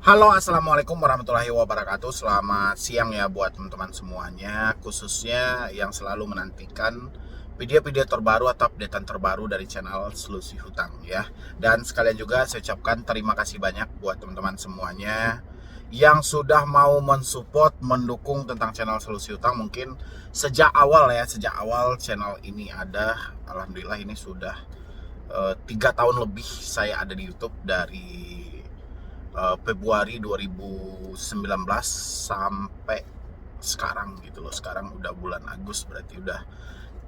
Halo, assalamualaikum warahmatullahi wabarakatuh. Selamat siang ya buat teman-teman semuanya, khususnya yang selalu menantikan video-video terbaru atau updatean terbaru dari channel Solusi Hutang ya. Dan sekalian juga saya ucapkan terima kasih banyak buat teman-teman semuanya yang sudah mau mensupport, mendukung tentang channel Solusi Hutang. Mungkin sejak awal channel ini ada. Alhamdulillah ini sudah 3 tahun lebih saya ada di YouTube dari Februari 2019 sampai sekarang gitu loh. Sekarang udah bulan Agustus, berarti udah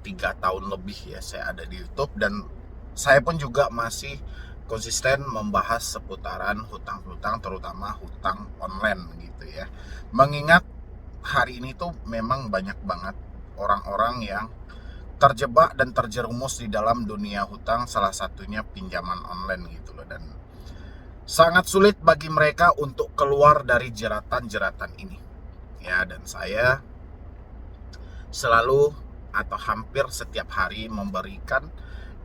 3 tahun lebih ya saya ada di YouTube. Dan saya pun juga masih konsisten membahas seputaran hutang-hutang, terutama hutang online gitu ya. Mengingat hari ini tuh memang banyak banget orang-orang yang terjebak dan terjerumus di dalam dunia hutang, salah satunya pinjaman online gitu loh. Dan sangat sulit bagi mereka untuk keluar dari jeratan-jeratan ini. Ya, dan saya selalu atau hampir setiap hari memberikan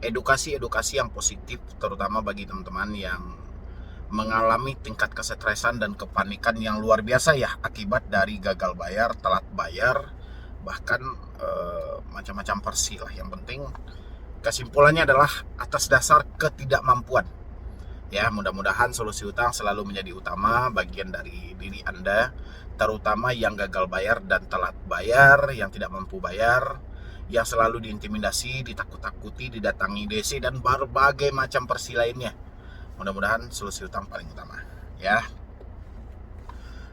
edukasi-edukasi yang positif, terutama bagi teman-teman yang mengalami tingkat kesetresan dan kepanikan yang luar biasa ya akibat dari gagal bayar, telat bayar, bahkan macam-macam versi lah. Yang penting kesimpulannya adalah atas dasar ketidakmampuan. Ya, mudah-mudahan Solusi Hutang selalu menjadi utama bagian dari diri Anda, terutama yang gagal bayar dan telat bayar, yang tidak mampu bayar, yang selalu diintimidasi, ditakut-takuti, didatangi DC, dan berbagai macam persi lainnya. Mudah-mudahan Solusi Hutang paling utama. Ya,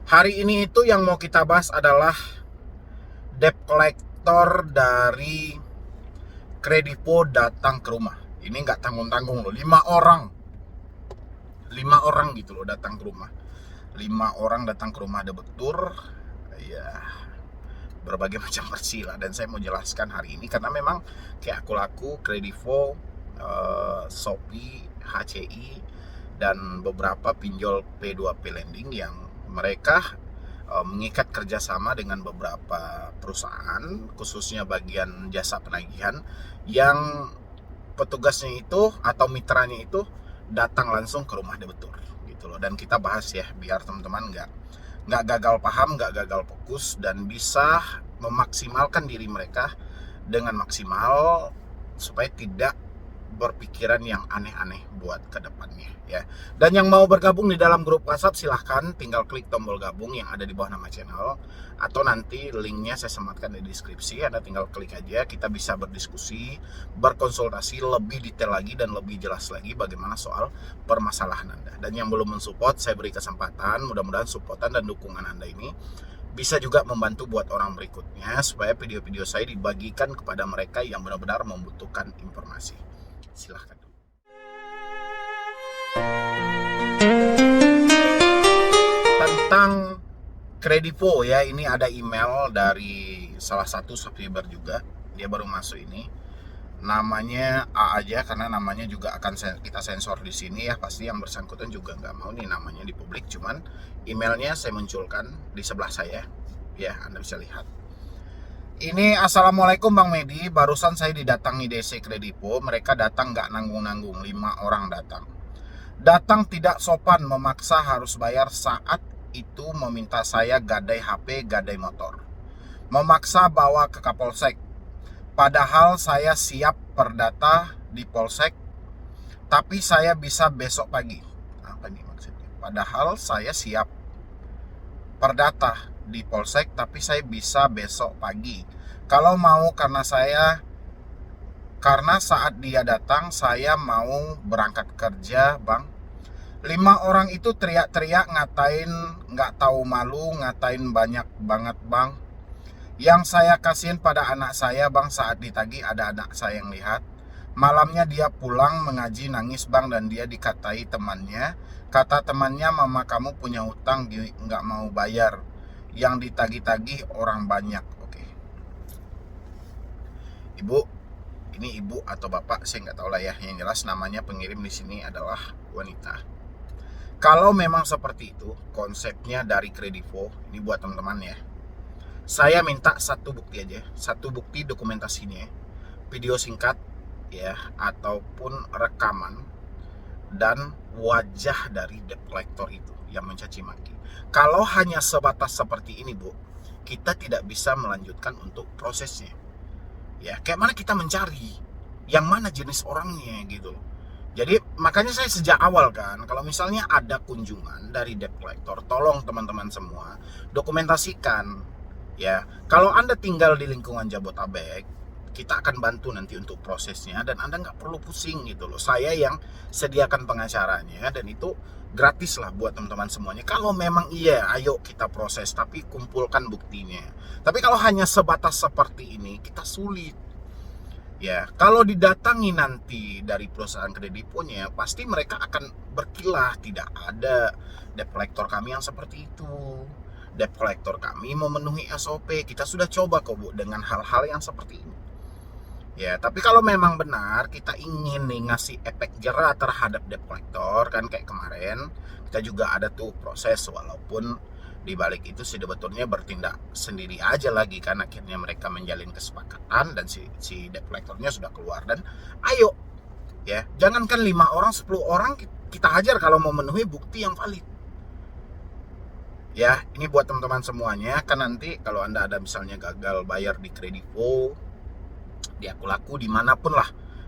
hari ini itu yang mau kita bahas adalah debt collector dari Kredivo datang ke rumah. Ini nggak tanggung-tanggung loh, 5 orang gitu loh datang ke rumah. 5 orang datang ke rumah debitur ya, berbagai macam versi lah. Dan saya mau jelaskan hari ini karena memang kayak aku laku Kredivo, Shopee, HCI, dan beberapa pinjol P2P lending yang mereka mengikat kerjasama dengan beberapa perusahaan, khususnya bagian jasa penagihan, yang petugasnya itu atau mitranya itu datang langsung ke rumah debitur gitu loh. Dan kita bahas ya biar teman-teman nggak gagal paham, nggak gagal fokus, dan bisa memaksimalkan diri mereka dengan maksimal supaya tidak berpikiran yang aneh-aneh buat kedepannya ya. Dan yang mau bergabung di dalam grup WhatsApp silahkan tinggal klik tombol gabung yang ada di bawah nama channel, atau nanti linknya saya sematkan di deskripsi. Anda tinggal klik aja, kita bisa berdiskusi, berkonsultasi lebih detail lagi dan lebih jelas lagi bagaimana soal permasalahan Anda. Dan yang belum mensupport, saya beri kesempatan, mudah-mudahan supportan dan dukungan Anda ini bisa juga membantu buat orang berikutnya, supaya video-video saya dibagikan kepada mereka yang benar-benar membutuhkan informasi. Silahkan. Tentang Kredivo ya, ini ada email dari salah satu subscriber juga. Dia baru masuk ini. Namanya A aja karena namanya juga akan kita sensor di sini ya. Pasti yang bersangkutan juga nggak mau nih namanya di publik. Cuman emailnya saya munculkan di sebelah saya. Ya, Anda bisa lihat. Ini assalamualaikum Bang Medi, barusan saya didatangi DC Kredivo. Mereka datang nggak nanggung-nanggung, 5 orang datang. Datang tidak sopan, memaksa harus bayar, saat itu meminta saya gadai HP, gadai motor. Memaksa bawa ke Kapolsek. Padahal saya siap perdata di Polsek, tapi saya bisa besok pagi. Apa nih maksudnya? Padahal saya siap perdata di Polsek, tapi saya bisa besok pagi. Kalau mau, karena saat dia datang saya mau berangkat kerja, Bang. 5 orang itu teriak-teriak, ngatain nggak tahu malu, ngatain banyak banget, Bang. Yang saya kasihin pada anak saya, Bang, saat ditagih ada anak saya yang lihat. Malamnya dia pulang mengaji nangis, Bang, dan dia dikatai temannya. Kata temannya, mama kamu punya hutang nggak mau bayar. Yang ditagih-tagih orang banyak. Oke. Ibu, ini ibu atau bapak, saya nggak tahu lah ya. Yang jelas namanya pengirim di sini adalah wanita. Kalau memang seperti itu konsepnya dari Kredivo, ini buat teman-teman ya. Saya minta satu bukti aja, satu bukti dokumentasinya, video singkat ya, ataupun rekaman dan wajah dari debt collector itu yang mencaci maki. Kalau hanya sebatas seperti ini, Bu, kita tidak bisa melanjutkan untuk prosesnya. Ya, kayak mana kita mencari yang mana jenis orangnya gitu. Jadi makanya saya sejak awal kan, kalau misalnya ada kunjungan dari debt collector, tolong teman-teman semua dokumentasikan. Ya, kalau Anda tinggal di lingkungan Jabotabek, kita akan bantu nanti untuk prosesnya dan Anda nggak perlu pusing gitu loh. Saya yang sediakan pengacaranya dan itu gratis lah buat teman-teman semuanya. Kalau memang iya, ayo kita proses, tapi kumpulkan buktinya. Tapi kalau hanya sebatas seperti ini, kita sulit. Ya, kalau didatangi nanti dari perusahaan krediponya, pasti mereka akan berkilah, tidak ada debt collector kami yang seperti itu. Debt collector kami memenuhi SOP. Kita sudah coba kok, Bu, dengan hal-hal yang seperti ini. Ya, tapi kalau memang benar kita ingin nih ngasih efek jerah terhadap debt collector, kan kayak kemarin kita juga ada tuh proses, walaupun di balik itu sebetulnya bertindak sendiri aja lagi kan, akhirnya mereka menjalin kesepakatan dan si debt collectornya sudah keluar. Dan ayo ya, jangankan 5 orang, 10 orang kita hajar kalau mau memenuhi bukti yang valid. Ya, ini buat teman-teman semuanya, kan nanti kalau Anda ada misalnya gagal bayar di Kredivo, di Akulaku, dimanapun lah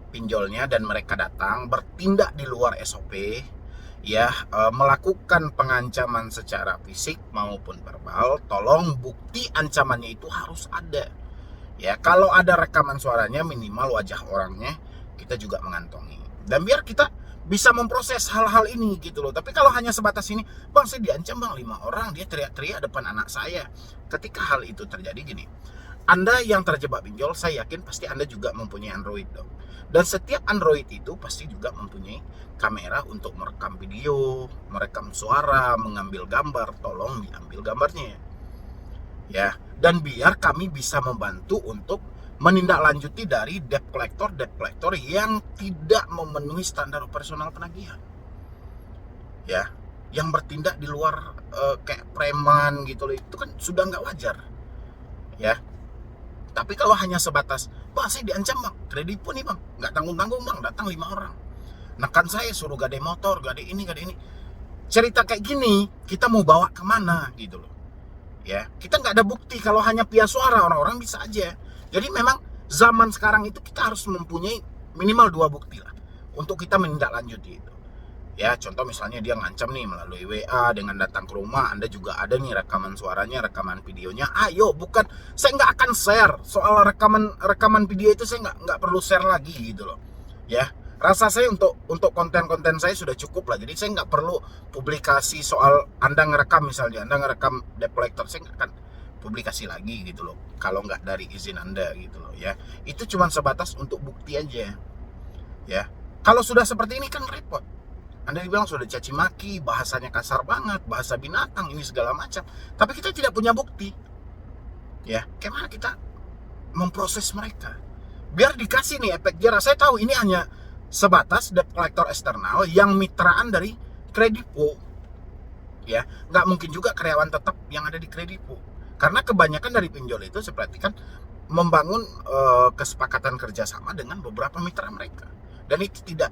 pinjolnya, dan mereka datang bertindak di luar SOP, ya, melakukan pengancaman secara fisik maupun verbal, tolong bukti ancamannya itu harus ada. Ya, kalau ada rekaman suaranya, minimal wajah orangnya kita juga mengantongi. Dan biar kita bisa memproses hal-hal ini gitu loh. Tapi kalau hanya sebatas ini, bang saya diancam bang 5 orang, dia teriak-teriak depan anak saya. Ketika hal itu terjadi gini, Anda yang terjebak pinjol, saya yakin pasti Anda juga mempunyai Android dong. Dan setiap Android itu pasti juga mempunyai kamera untuk merekam video, merekam suara, mengambil gambar. Tolong diambil gambarnya. Ya, dan biar kami bisa membantu untuk menindaklanjuti dari debt collector yang tidak memenuhi standar operasional penagihan. Ya, yang bertindak di luar kayak preman gitu loh, itu kan sudah nggak wajar. Ya, tapi kalau hanya sebatas, bang saya diancam bang, Kredivo nih bang, nggak tanggung-tanggung bang, datang 5 orang, nekan saya suruh gade motor, gade ini. Cerita kayak gini, kita mau bawa kemana gitu loh. Ya, kita nggak ada bukti. Kalau hanya via suara, orang-orang bisa aja. Jadi memang zaman sekarang itu kita harus mempunyai minimal 2 bukti lah untuk kita menindaklanjuti itu. Ya, contoh misalnya dia ngancam nih melalui WA dengan datang ke rumah, Anda juga ada nih rekaman suaranya, rekaman videonya. Ayo, bukan, saya nggak akan share soal rekaman video itu, saya nggak perlu share lagi gitu loh. Ya, rasa saya untuk konten-konten saya sudah cukup lah. Jadi saya nggak perlu publikasi soal Anda ngerekam, misalnya Anda ngerekam debt collector, saya nggak akan publikasi lagi gitu loh kalau nggak dari izin Anda gitu loh. Ya, itu cuma sebatas untuk bukti aja. Ya, kalau sudah seperti ini kan repot. Anda dibilang sudah caci maki, bahasanya kasar banget, bahasa binatang, ini segala macam. Tapi kita tidak punya bukti. Ya, gimana kita memproses mereka? Biar dikasih nih efek jerah. Saya tahu ini hanya sebatas debt collector eksternal yang mitraan dari Kredivo. Ya, nggak mungkin juga karyawan tetap yang ada di Kredivo. Karena kebanyakan dari pinjol itu seperti kan membangun kesepakatan kerjasama dengan beberapa mitra mereka. Dan itu tidak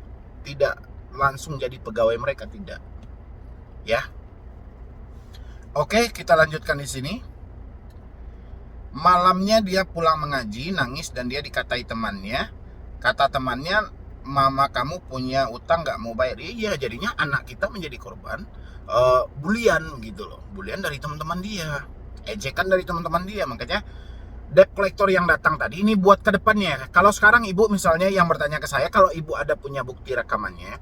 langsung jadi pegawai mereka, tidak. Ya. Oke, kita lanjutkan di sini. Malamnya dia pulang mengaji, nangis, dan dia dikatai temannya. Kata temannya, mama kamu punya utang nggak mau bayar. Iya, jadinya anak kita menjadi korban bulian gitu loh. Bulian dari teman-teman dia, ejekan dari teman-teman dia. Makanya debt collector yang datang tadi ini buat ke depannya. Kalau sekarang ibu misalnya yang bertanya ke saya, kalau ibu ada punya bukti rekamannya,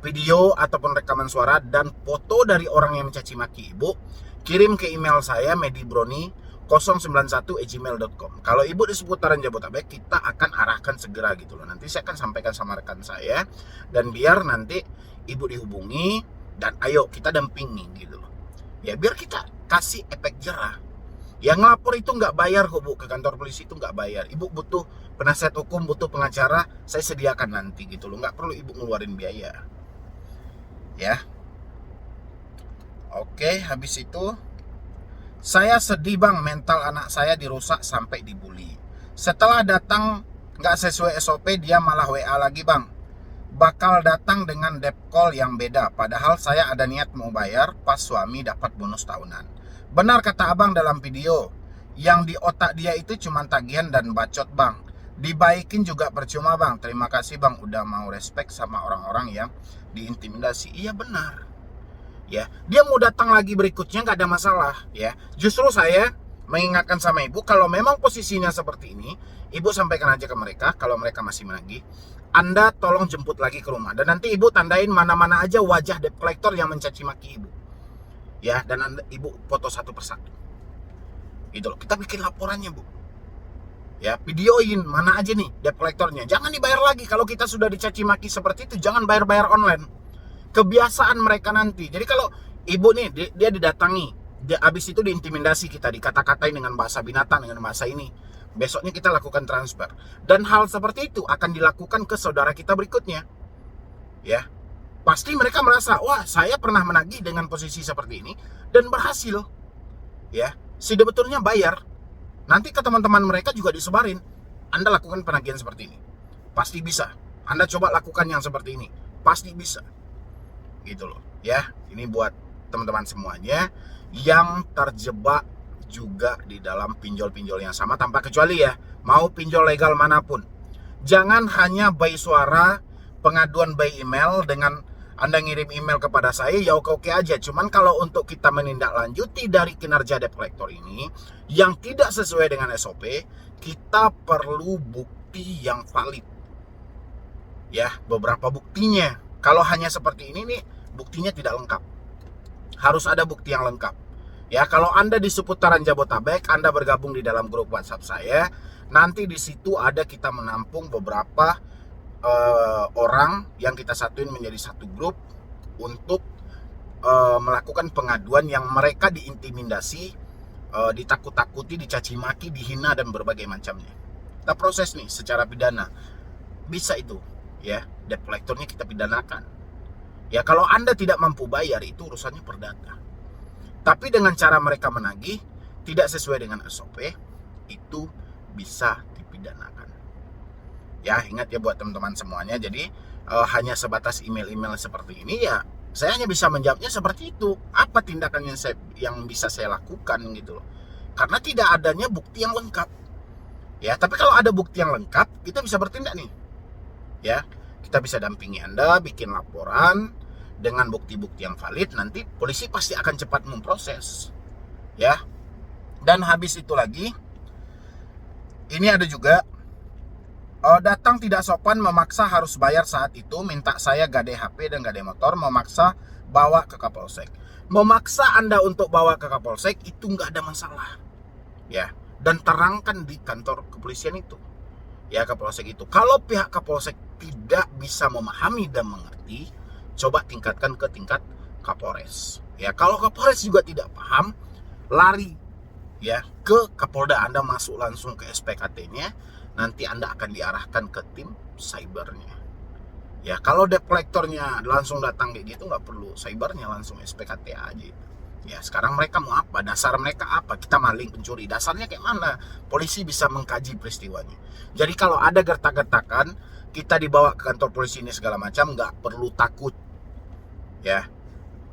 video ataupun rekaman suara dan foto dari orang yang mencaci maki ibu, kirim ke email saya medibroni091@gmail.com. Kalau ibu di seputaran Jabotabek, kita akan arahkan segera gitu loh. Nanti saya akan sampaikan sama rekan saya, dan biar nanti ibu dihubungi dan ayo kita dampingi gitu loh. Ya, biar kita kasih efek jerah. Yang ngelapor itu nggak bayar kok Bu, ke kantor polisi itu nggak bayar. Ibu butuh penasihat hukum, butuh pengacara, saya sediakan nanti gitu loh. Nggak perlu ibu ngeluarin biaya. Ya. Oke, habis itu saya sedih bang, mental anak saya dirusak sampai dibully. Setelah datang nggak sesuai SOP, dia malah WA lagi bang. bakal datang dengan debt call yang beda. Padahal saya ada niat mau bayar pas suami dapat bonus tahunan. Benar kata abang dalam video, yang di otak dia itu cuma tagihan dan bacot bang. Dibaikin juga percuma bang. Terima kasih bang udah mau respect sama orang-orang yang diintimidasi. Iya benar. Ya, dia mau datang lagi berikutnya nggak ada masalah. Ya, justru saya mengingatkan sama ibu, kalau memang posisinya seperti ini, ibu sampaikan aja ke mereka. Kalau mereka masih menagih, Anda tolong jemput lagi ke rumah, dan nanti ibu tandain mana-mana aja wajah debt collector yang mencaci maki ibu. Ya, dan ibu foto satu persatu. Gitu loh. Kita bikin laporannya, Bu. Ya, videoin mana aja nih debt collectornya. Jangan dibayar lagi. Kalau kita sudah dicaci maki seperti itu, jangan bayar-bayar online. Kebiasaan mereka nanti. Jadi kalau ibu nih, dia didatangi, dia abis itu diintimidasi, kita dikata-katain dengan bahasa binatang, dengan bahasa ini, besoknya kita lakukan transfer, dan hal seperti itu akan dilakukan ke saudara kita berikutnya. Ya, pasti mereka merasa, wah saya pernah menagih dengan posisi seperti ini dan berhasil. Ya, si debiturnya bayar. Nanti ke teman-teman mereka juga disebarin, Anda lakukan penagihan seperti ini, pasti bisa. Anda coba lakukan yang seperti ini, pasti bisa. Gitu loh. Ya, ini buat teman-teman semuanya yang terjebak juga di dalam pinjol-pinjol yang sama tanpa kecuali ya, mau pinjol legal manapun. Jangan hanya by suara, pengaduan by email, dengan Anda ngirim email kepada saya ya oke-oke aja. Cuman kalau untuk kita menindaklanjuti dari kinerja debt collector ini yang tidak sesuai dengan SOP, kita perlu bukti yang valid. Ya, beberapa buktinya. Kalau hanya seperti ini nih, buktinya tidak lengkap. Harus ada bukti yang lengkap. Ya, kalau Anda di seputaran Jabotabek, Anda bergabung di dalam grup WhatsApp saya, nanti di situ ada kita menampung beberapa orang yang kita satuin menjadi satu grup untuk melakukan pengaduan yang mereka diintimidasi, ditakut-takuti, dicaci maki, dihina dan berbagai macamnya. Kita proses nih secara pidana. Bisa itu. Ya, debt collectornya kita pidanakan. Ya, kalau Anda tidak mampu bayar, itu urusannya perdata. Tapi dengan cara mereka menagih tidak sesuai dengan SOP, itu bisa dipidanakan. Ya, ingat ya buat teman-teman semuanya. Jadi hanya sebatas email-email seperti ini ya, saya hanya bisa menjawabnya seperti itu. Apa tindakan yang bisa saya lakukan gitu loh. Karena tidak adanya bukti yang lengkap. Ya, tapi kalau ada bukti yang lengkap, kita bisa bertindak nih. Ya, kita bisa dampingi Anda, bikin laporan dengan bukti-bukti yang valid. Nanti polisi pasti akan cepat memproses. Ya, dan habis itu lagi, ini ada juga datang tidak sopan, memaksa harus bayar saat itu, minta saya gade HP dan gade motor, memaksa bawa ke Kapolsek. Memaksa Anda untuk bawa ke Kapolsek itu nggak ada masalah. Ya, dan terangkan di kantor kepolisian itu. Ya, Kapolsek itu. Kalau pihak Kapolsek tidak bisa memahami dan mengerti, coba tingkatkan ke tingkat Kapolres. Ya, kalau Kapolres juga tidak paham, lari ya ke Kapolda. Anda masuk langsung ke SPKT-nya, nanti Anda akan diarahkan ke tim cybernya. Ya, kalau debt collectornya langsung datang kayak gitu, nggak perlu cybernya, langsung SPKT aja. Ya, sekarang mereka mau apa? Dasar mereka apa? Kita maling, pencuri. Dasarnya kayak mana? Polisi bisa mengkaji peristiwanya. Jadi kalau ada gertak-gertakan, kita dibawa ke kantor polisi ini segala macam, nggak perlu takut. Ya,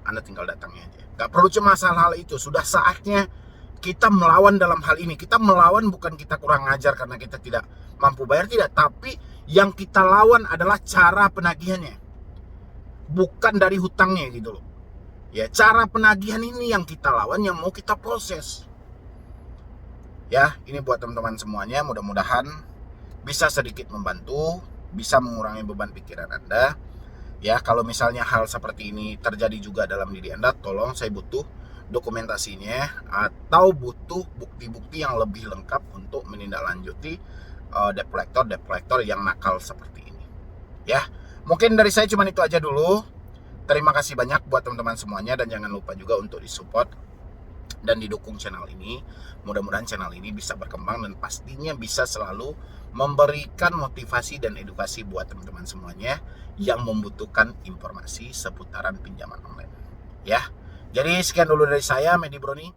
Anda tinggal datangnya aja. Nggak perlu cemas hal-hal itu. Sudah saatnya kita melawan dalam hal ini. Kita melawan bukan kita kurang ajar karena kita tidak mampu bayar, tidak. Tapi yang kita lawan adalah cara penagihannya. Bukan dari hutangnya gitu loh. Ya, cara penagihan ini yang kita lawan, yang mau kita proses. Ya, ini buat teman-teman semuanya, mudah-mudahan bisa sedikit membantu, bisa mengurangi beban pikiran Anda. Ya, kalau misalnya hal seperti ini terjadi juga dalam diri Anda, tolong saya butuh dokumentasinya atau butuh bukti-bukti yang lebih lengkap untuk menindaklanjuti debt collector yang nakal seperti ini. Ya, mungkin dari saya cuma itu aja dulu. Terima kasih banyak buat teman-teman semuanya, dan jangan lupa juga untuk disupport dan didukung channel ini. Mudah-mudahan channel ini bisa berkembang dan pastinya bisa selalu memberikan motivasi dan edukasi buat teman-teman semuanya yang membutuhkan informasi seputaran pinjaman online. Ya, jadi sekian dulu dari saya, Medi Broni.